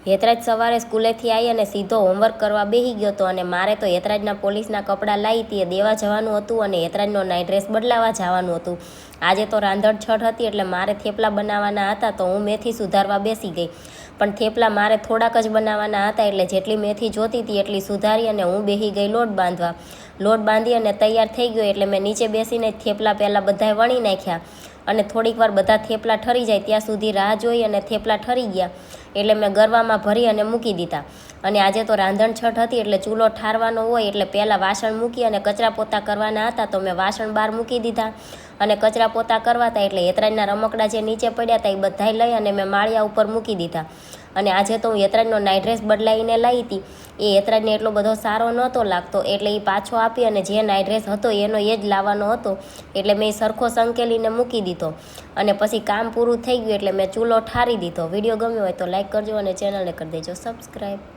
હેતરાજ સવારે સ્કૂલેથી આવી અને સીધો હોમવર્ક કરવા બેસી ગયો હતો અને મારે તો હેતરાજના પોલીસના કપડાં લાવી હતી એ દેવા જવાનું હતું અને હેતરાજનો નાઇટ ડ્રેસ બદલાવા જવાનું હતું. આજે તો રાંધણ છઠ હતી એટલે મારે થેપલા બનાવવાના હતા તો હું મેથી સુધારવા બેસી ગઈ. પણ થેપલા મારે થોડાક જ બનાવવાના હતા એટલે જેટલી મેથી જોતી હતી એટલી સુધારી અને હું બેસી ગઈ લોટ બાંધવા. લોટ બાંધી અને તૈયાર થઈ ગયો એટલે મેં નીચે બેસીને થેપલા પહેલાં બધાએ વણી નાખ્યા અને થોડીક વાર બધા થેપલા ઠરી જાય ત્યાં સુધી રાહ જોઈ અને થેપલા ઠરી ગયા એટલે મેં ગરવામાં ભરી અને મૂકી દીધા. અને આજે તો રાંધણ છઠ હતી એટલે ચૂલો ઠારવાનો હોય એટલે પહેલાં વાસણ મૂકી અને કચરા પોતા કરવાના હતા તો મેં વાસણ બહાર મૂકી દીધા અને કચરા પોતા કરવા હતા એટલે હેતરાજના રમકડા જે નીચે પડ્યા હતા એ બધાય લઈ અને મેં માળિયા ઉપર મૂકી દીધા. અને આજે તો હું હેતરાજનો નાઇટ ડ્રેસ બદલાવીને લાવી હતી એ હેતરાજને એટલો બધો સારો નહોતો લાગતો એટલે એ પાછો આપી અને જે નાઇટ ડ્રેસ હતો એનો એ જ લાવવાનો હતો એટલે મેં સરખો સંકેલીને મૂકી દીધો. અને પછી કામ પૂરું થઈ ગયું એટલે મેં ચૂલો ઠારી દીધો. વિડીયો ગમ્યો હોય તો લાઈક કરજો અને ચેનલને કરી દેજો સબસ્ક્રાઈબ.